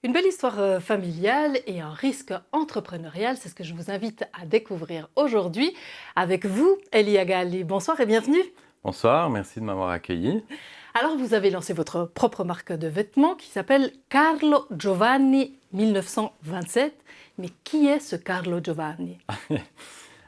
Une belle histoire familiale et un risque entrepreneurial, c'est ce que je vous invite à découvrir aujourd'hui avec vous, Elia Galli. Bonsoir et bienvenue. Bonsoir, merci de m'avoir accueilli. Alors, vous avez lancé votre propre marque de vêtements qui s'appelle Carlo Giovanni 1927. Mais qui est ce Carlo Giovanni?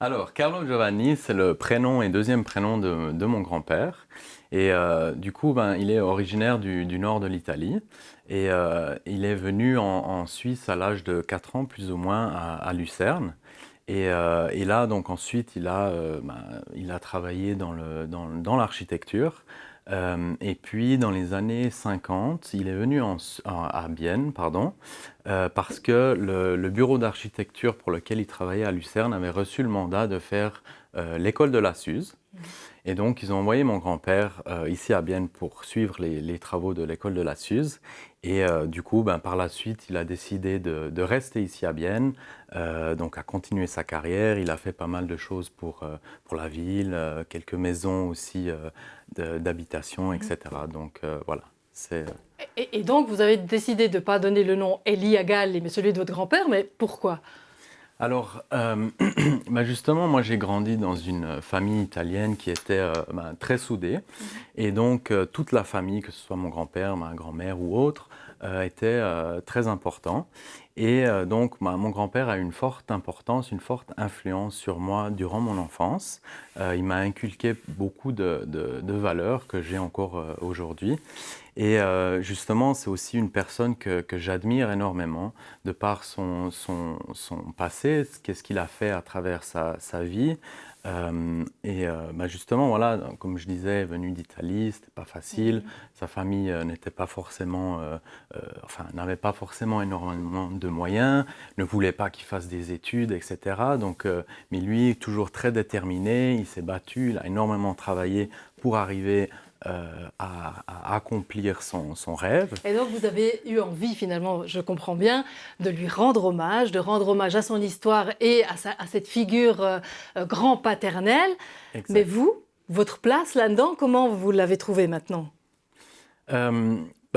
Alors, Carlo Giovanni, c'est le prénom et deuxième prénom de mon grand-père. Et du coup, il est originaire du nord de l'Italie. Et il est venu en Suisse à l'âge de 4 ans, plus ou moins, à Lucerne. Et là, donc ensuite, il a travaillé dans l'architecture. Et puis, dans les années 50, il est venu à Bienne, pardon, parce que le bureau d'architecture pour lequel il travaillait à Lucerne avait reçu le mandat de faire l'école de la Suze. Et donc, ils ont envoyé mon grand-père ici à Bienne pour suivre les travaux de l'école de la Suze. Et du coup, par la suite, il a décidé de rester ici à Bienne, donc à continuer sa carrière. Il a fait pas mal de choses pour la ville, quelques maisons aussi d'habitation, etc. Donc voilà, c'est... Et donc, vous avez décidé de ne pas donner le nom Elia Galli, mais celui de votre grand-père, mais pourquoi? Alors, justement, moi j'ai grandi dans une famille italienne qui était très soudée. Et donc, toute la famille, que ce soit mon grand-père, ma grand-mère ou autre, était très important. Et donc, mon grand-père a une forte importance, une forte influence sur moi durant mon enfance. Il m'a inculqué beaucoup de valeurs que j'ai encore aujourd'hui. Et justement, c'est aussi une personne que j'admire énormément de par son passé, qu'est-ce qu'il a fait à travers sa vie. Justement, voilà, comme je disais, venu d'Italie, c'était pas facile. Sa famille n'était pas forcément, n'avait pas forcément énormément de moyens, ne voulait pas qu'il fasse des études, etc. Donc, mais lui, toujours très déterminé, il s'est battu, il a énormément travaillé pour arriver à accomplir son rêve. Et donc, vous avez eu envie, finalement, je comprends bien, de lui rendre hommage, de rendre hommage à son histoire et à cette figure grand-paternelle. Mais Exact. vous, votre place là-dedans, comment vous l'avez trouvée maintenant?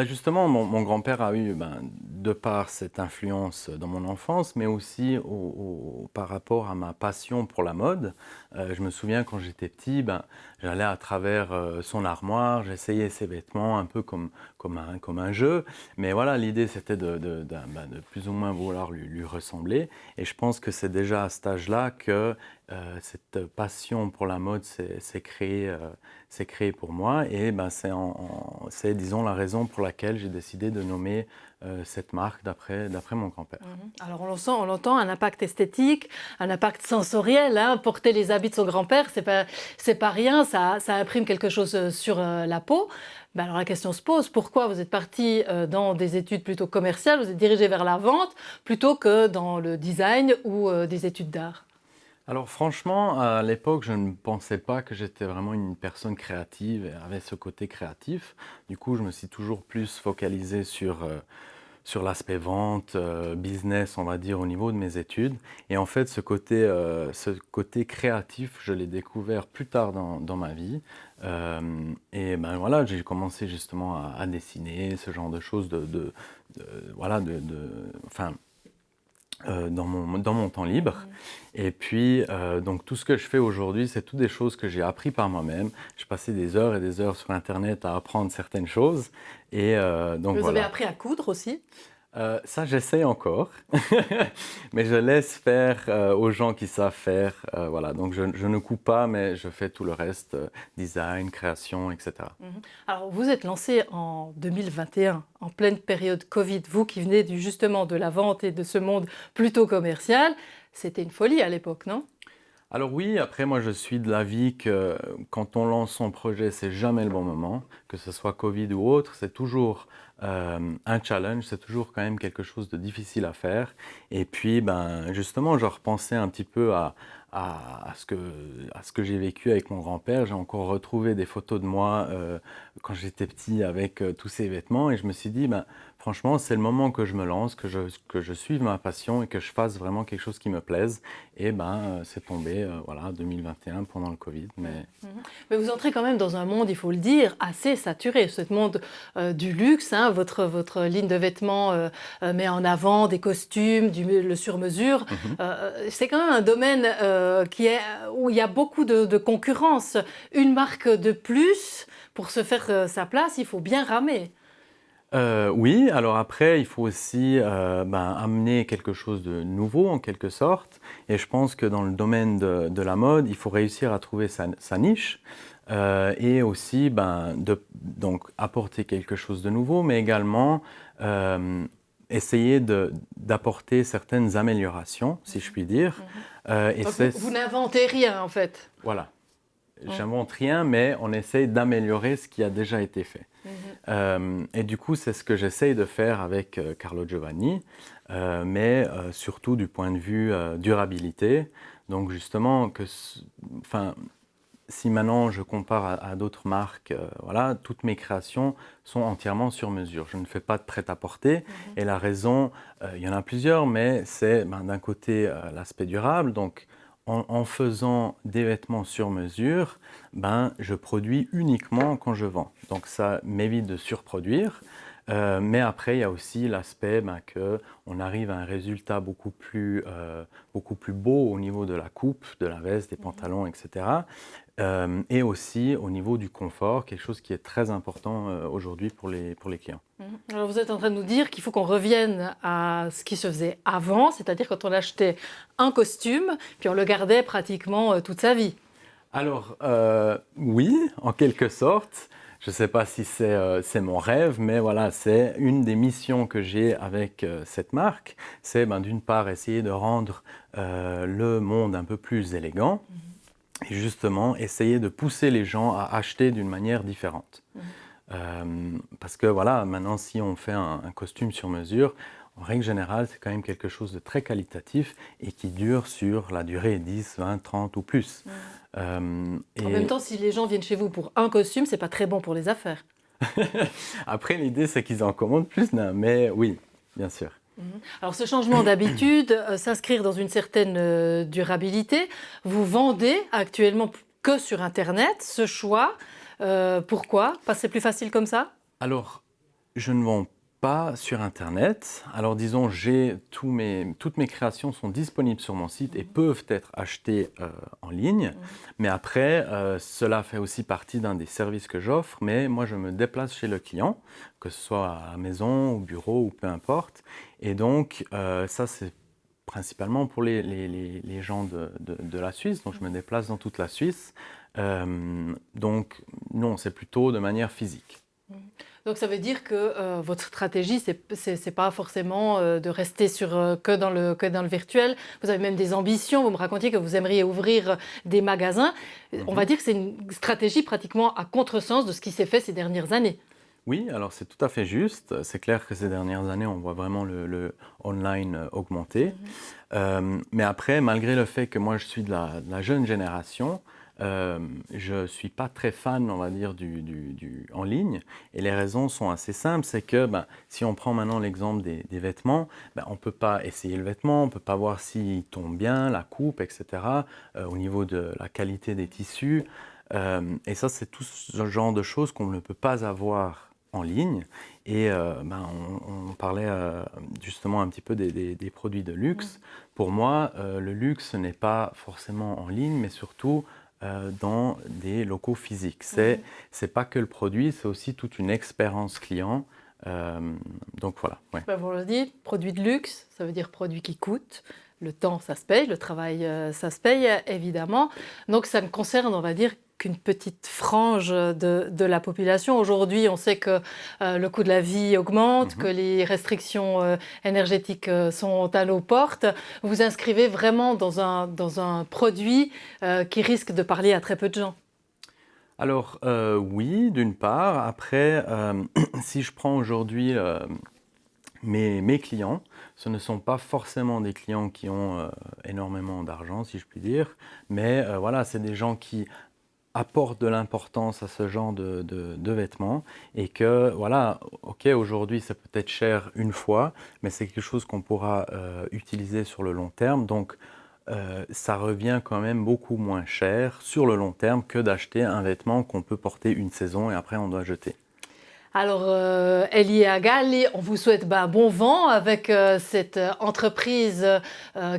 Justement, mon grand-père a eu, de par cette influence dans mon enfance, mais aussi par rapport à ma passion pour la mode. Je me souviens quand j'étais petit, j'allais à travers son armoire, j'essayais ses vêtements un peu comme un jeu. Mais voilà, l'idée c'était de plus ou moins vouloir lui ressembler. Et je pense que c'est déjà à cet âge-là que cette passion pour la mode s'est créée pour moi. Et c'est, disons, la raison pour laquelle j'ai décidé de nommer cette marque d'après mon grand-père. Alors on l'entend, un impact esthétique, un impact sensoriel, hein. Porter les habits de son grand-père, c'est pas rien, ça imprime quelque chose sur la peau. Alors la question se pose, pourquoi vous êtes parti dans des études plutôt commerciales, vous êtes dirigé vers la vente plutôt que dans le design ou des études d'art? Alors franchement, à l'époque, je ne pensais pas que j'étais vraiment une personne créative et avait ce côté créatif. Du coup, je me suis toujours plus focalisé sur l'aspect vente, business, on va dire, au niveau de mes études. Et en fait, ce côté créatif, je l'ai découvert plus tard dans ma vie. Voilà, j'ai commencé justement à dessiner ce genre de choses, voilà, enfin, dans mon temps libre. Et puis, donc tout ce que je fais aujourd'hui, c'est toutes des choses que j'ai appris par moi-même. Je passais des heures et des heures sur Internet à apprendre certaines choses. Et donc Vous avez voilà. appris à coudre aussi? Ça, j'essaye encore, mais je laisse faire aux gens qui savent faire. Voilà, donc je ne coupe pas, mais je fais tout le reste, design, création, etc. Alors vous êtes lancé en 2021, en pleine période Covid, vous qui venez justement de la vente et de ce monde plutôt commercial, c'était une folie à l'époque, non? Alors oui, après moi je suis de l'avis que quand on lance son projet, c'est jamais le bon moment, que ce soit Covid ou autre, c'est toujours un challenge, c'est toujours quand même quelque chose de difficile à faire. Et puis justement, je repensais un petit peu à ce que j'ai vécu avec mon grand-père. J'ai encore retrouvé des photos de moi quand j'étais petit avec tous ces vêtements et je me suis dit, franchement, c'est le moment que je me lance, que je suive ma passion et que je fasse vraiment quelque chose qui me plaise. Et c'est tombé, voilà, 2021 pendant le Covid. Mhm. Mais vous entrez quand même dans un monde, il faut le dire, assez saturé. Ce monde du luxe, hein, votre ligne de vêtements met en avant des costumes, le sur-mesure. Mhm. C'est quand même un domaine où il y a beaucoup de concurrence. Une marque de plus, pour se faire sa place, il faut bien ramer. Oui, alors après, il faut aussi amener quelque chose de nouveau en quelque sorte. Et je pense que dans le domaine de la mode, il faut réussir à trouver sa niche et aussi donc apporter quelque chose de nouveau, mais également essayer d'apporter certaines améliorations, si je puis dire. Et Donc vous n'inventez rien en fait. voilà, j'invente rien, mais on essaye d'améliorer ce qui a déjà été fait. Et du coup, c'est ce que j'essaye de faire avec Carlo Giovanni, mais surtout du point de vue durabilité. Donc justement, si maintenant je compare à d'autres marques, voilà, toutes mes créations sont entièrement sur mesure. Je ne fais pas de prêt-à-porter. Et la raison, il y en a plusieurs, mais c'est d'un côté l'aspect durable. Donc en faisant des vêtements sur mesure, je produis uniquement quand je vends. Donc ça m'évite de surproduire. Mais après, il y a aussi l'aspect qu'on arrive à un résultat beaucoup plus beau au niveau de la coupe, de la veste, des pantalons, etc. Et aussi au niveau du confort, quelque chose qui est très important aujourd'hui pour les clients. Alors vous êtes en train de nous dire qu'il faut qu'on revienne à ce qui se faisait avant, c'est-à-dire quand on achetait un costume, puis on le gardait pratiquement toute sa vie. Alors, oui, en quelque sorte. Je ne sais pas si c'est mon rêve, mais voilà, c'est une des missions que j'ai avec cette marque. C'est d'une part essayer de rendre le monde un peu plus élégant et justement essayer de pousser les gens à acheter d'une manière différente. Parce que voilà, maintenant, si on fait un costume sur mesure, en règle générale, c'est quand même quelque chose de très qualitatif et qui dure sur la durée 10, 20, 30 ou plus. En même temps, si les gens viennent chez vous pour un costume, c'est pas très bon pour les affaires. Après, l'idée, c'est qu'ils en commandent plus, mais oui, bien sûr. Alors ce changement d'habitude, s'inscrire dans une certaine durabilité, vous vendez actuellement que sur Internet ce choix. Pourquoi? Parce que c'est plus facile comme ça? Alors, je ne vends pas sur Internet. Alors, disons, toutes mes créations sont disponibles sur mon site et peuvent être achetées en ligne. Mais après, cela fait aussi partie d'un des services que j'offre. Mais moi, je me déplace chez le client, que ce soit à la maison, au bureau ou peu importe. Et donc, ça, c'est principalement pour les gens de la Suisse. Donc, je me déplace dans toute la Suisse. Donc, non, c'est plutôt de manière physique. Donc ça veut dire que votre stratégie, c'est pas forcément de rester que dans le virtuel. Vous avez même des ambitions. Vous me racontiez que vous aimeriez ouvrir des magasins. On va dire que c'est une stratégie pratiquement à contresens de ce qui s'est fait ces dernières années. Oui, alors c'est tout à fait juste. C'est clair que ces dernières années, on voit vraiment le online augmenter. Mais après, malgré le fait que moi, je suis de la jeune génération, je ne suis pas très fan, on va dire, du en ligne. Et les raisons sont assez simples. C'est que si on prend maintenant l'exemple des vêtements, on ne peut pas essayer le vêtement, on ne peut pas voir s'il tombe bien, la coupe, etc. Au niveau de la qualité des tissus. Et ça, c'est tout ce genre de choses qu'on ne peut pas avoir en ligne. Et on parlait justement un petit peu des produits de luxe. Pour moi, le luxe n'est pas forcément en ligne, mais surtout dans des locaux physiques. C'est pas que le produit, c'est aussi toute une expérience client. Donc voilà. Ouais. Vous le dites, produit de luxe, ça veut dire produit qui coûte. Le temps, ça se paye, le travail, ça se paye, évidemment. Donc ça ne concerne, on va dire, qu'une petite frange de la population. Aujourd'hui, on sait que le coût de la vie augmente, que les restrictions énergétiques sont à nos portes. Vous vous inscrivez vraiment dans un produit qui risque de parler à très peu de gens. Alors oui, d'une part. Après, si je prends aujourd'hui mes clients, ce ne sont pas forcément des clients qui ont énormément d'argent, si je puis dire, mais voilà, c'est des gens qui apporte de l'importance à ce genre de vêtements et que, voilà, ok, aujourd'hui c'est peut-être cher une fois, mais c'est quelque chose qu'on pourra utiliser sur le long terme. Donc, ça revient quand même beaucoup moins cher sur le long terme que d'acheter un vêtement qu'on peut porter une saison et après on doit jeter. Alors, Elie et Agali, on vous souhaite bon vent avec cette entreprise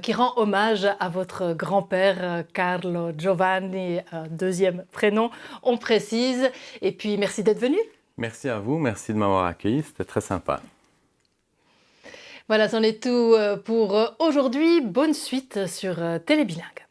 qui rend hommage à votre grand-père Carlo Giovanni, deuxième prénom, on précise. Et puis, merci d'être venu. Merci à vous, merci de m'avoir accueilli, c'était très sympa. Voilà, c'en est tout pour aujourd'hui. Bonne suite sur Télébilingue.